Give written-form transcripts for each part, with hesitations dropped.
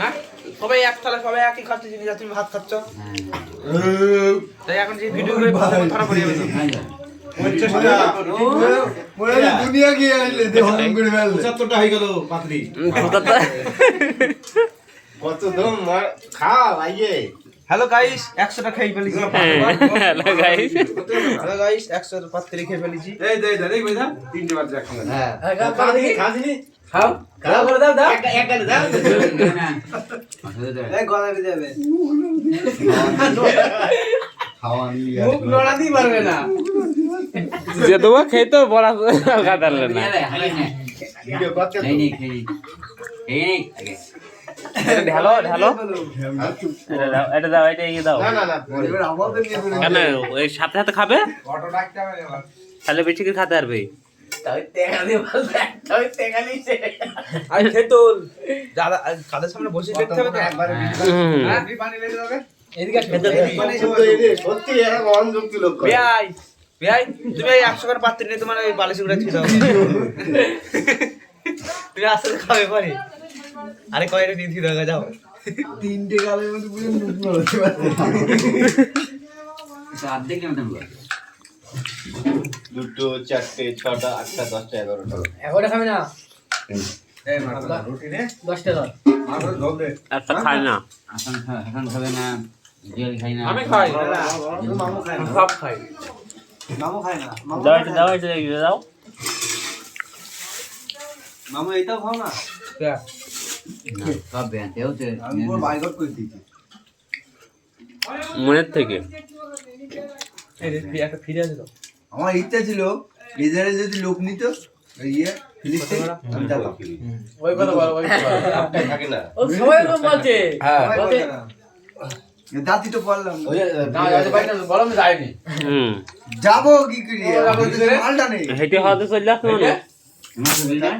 হ্যাঁ সবাই এক থালা সবাই একই খাচ্ছে জিনিস তুমি ভাত খাচ্ছ তাই এখন যে ভিডিও করে ধরা পড়ে যাবে দুনিয়া গিয়ে আনলে দেহন করে ফেললে 75টা হয়ে গেল পাতরি কত দম খা ভাইয়ে হ্যালো গাইস 100টা খেয়ে ফেলেছি হ্যালো গাইস 100 পাত্রে খেয়ে ফেলেছি এই দে দে এই ভাইদা তিনটে বাজে একসঙ্গে হ্যাঁ খাসনি খাও খাও করে দাও দাও এক গালে দাও এই গলা দিয়ে যাবে খাওয়া নিয়ে মুখ লড়াতেই পারবে না যে তোমার খেতো বড় কাটালে না ভিডিও করতে ঢালো ঢালো এটা দাও এটা ইয়ে দাও না না না এবার আমাদের নিয়ে করে কেন ওই সাথে সাথে খাবে অটো ডাকতে হবে এবার তাহলে বেশি করে খেতে পারবে তাই টেকা দিয়ে বল তাই টেকা নিছে আরে খেতুল দাদা কাদের সামনে বসে দেখতে হবে তো একবারে হ্যাঁ পানি লেগে যাবে এদিকে খেতে মানে সত্যি এরা মন যুক্তি লোক করে ভাই ভাই তুমি এই 100 টাকার পাত্র নিয়ে তোমার ওই বালিশ গুড়া ছিড়াও তুমি আসলে খাবে পারে আরে কয়টা নিয়ে দিও যাও তিনটে গালের মধ্যে পুরো মুখ নড়তে পারছে অর্ধেক কেমন দুটো চারটে ছটা আটটা 10টা 11টা এগোটা খাবে না এই মাথা রুটি নে 10 টাকা মাথা ধর দে একটা খাই না হাসান খাবে না জেল খাই না আমি খাই মামু খায় না সব খাই মামু খায় না দাও এটা দিয়ে দাও মামু এইটাও খাও না সব ব্যান্ড এও তো আমি পুরো বাইকট করে দিয়েছি মনের থেকে এই রেসিপি একটা ফিরে আছে তো আমার ইচ্ছা ছিল ইজারে যদি লোক নিত ইয়ে ফিলিস্তিন আমি যেতাম ওই কথা বলো ওই কথা আপনি থাকে না ও সবাই তো বলছে হ্যাঁ জাতি তো বললাম না আজ বাইটা বলো আমি যাইনি যাবো কি করি মালটা নেই হেঁটে হয়তো চলে আসতো না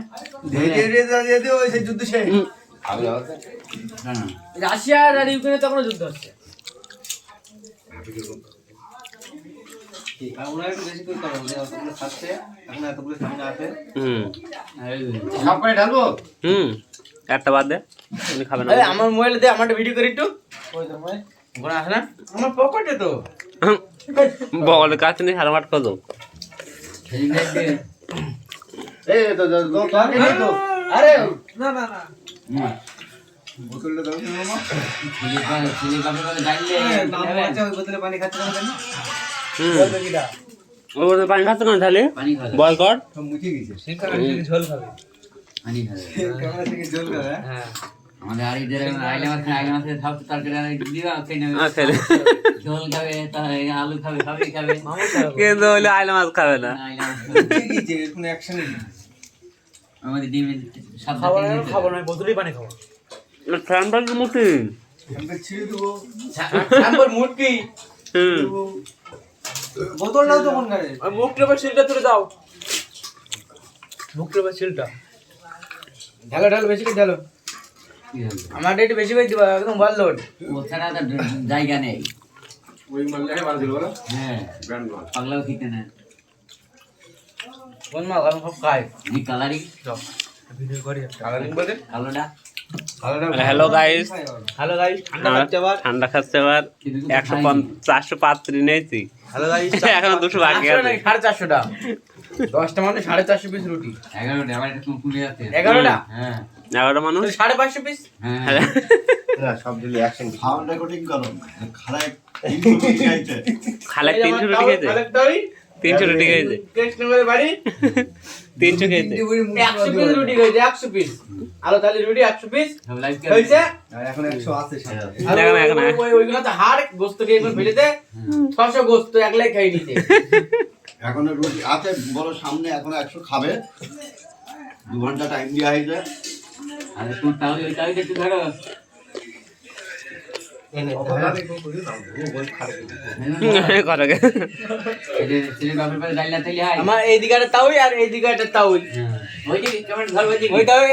ধীরে ধীরে যেতে ওই সেই যুদ্ধ শেষ আমি রাশিয়া আর ইউক্রেনে তখন যুদ্ধ হচ্ছে আমরা একটু বেশি করে করব যে অতগুলো খাচ্ছে এখন এতগুলো সামনে আছে সব করে ঢালবো একটা বাদ দে তুমি খাবে না আরে আমার মোবাইলে দে আমারটা ভিডিও করি একটু ওই তো মোবাইল গোনা আছে না আমার পকেটে তো বগলের কাছে নিয়ে হারমাট করো এই তো তো আরে না না না বোতলটা দাও মামা চিলি কাপড় করে ডাললে ওই বোতলে পানি খাচ্ছে না কেন বলতো কিটা ওর পানি খাচ্ছে না তাহলে পানি খাবে বল কর সব মুছে গেছে সেখানে ঝোল খাবে পানি খাবে ক্যামেরা থেকে জল করে হ্যাঁ আমাদের আর ইদের আইলে মাসে সব তরকারি দিবা খেয়ে নেবে ছেলে ঝোল খাবে আলু খাবে সবই খাবে মামু খাবে কিন্তু হইলে আইলা মাছ খাবে না আইলে মাছ মুছে গেছে কোনো অ্যাকশন নেই আমাদের ডিমের সাত খাবো না বোতলেই পানি খাবো ফ্যানটার কি মুটি আমরা ছিঁড়ে দেবো শ্যাম্পুর মুটকি বোতলটাও তো মন করে আর মুখটার উপর শিলটা তুলে দাও মুখটার উপর শিলটা ঢালো ঢালো বেশি করে ঢালো আমার একটু বেশি করে দিবা একদম ভালো লোড ও ছাড়া তো জায়গা নেই ওই মালটাকে বাঁধিল বলো হ্যাঁ ব্র্যান্ড মাল পাগলাও খেতে না কোন মাল আমি সব খাই এই কালারিং ভিডিও করি কালারিং বলে কালোটা হ্যালো গাইস হ্যালো গাইস ঠান্ডা খাচ্ছে আবার ঠান্ডা খাচ্ছে আবার 450 পাত্রি নিয়েছি হ্যালো গাইস এখন 200 বাকি আছে 450 টা 10টা মানে 450 পিস রুটি 11টা আমার একটু কুলে যাচ্ছে 11টা হ্যাঁ 11 মানুষ 550 পিস হ্যাঁ না সব দিলে অ্যাকশন সাউন্ড রেকর্ডিং করো খালায় 300 খাইছে খালে 300 রুটি খেয়েছে খালেকটাই 300 রুটি খেয়েছে টেস্ট করে বাড়ি 300 খেয়েছে 100 পিস রুটি খাইছে 100 পিস আলো তালি রুটি 100 পিস সব লাইভ হইছে আর এখন 100 আছে সাথে আর এখন ওইগুলো তো হাড় গোস্ত খেয়ে এখন ফেলে দে 600 গোস্ত একলাই খাই নিতে এখন রুটি আছে বড় সামনে এখন 100 খাবে 2 ঘন্টা টাইম দেওয়া হয়েছে আর তুমি তাহলে ওই তাহলে একটু ধরো এনে করে চিলি কাপড় করে ডালনা তেলি হয় আমার এই দিকে একটা তাওই আর এই দিকে একটা তাওই ওই যে কেমন ধরো ওই তাওই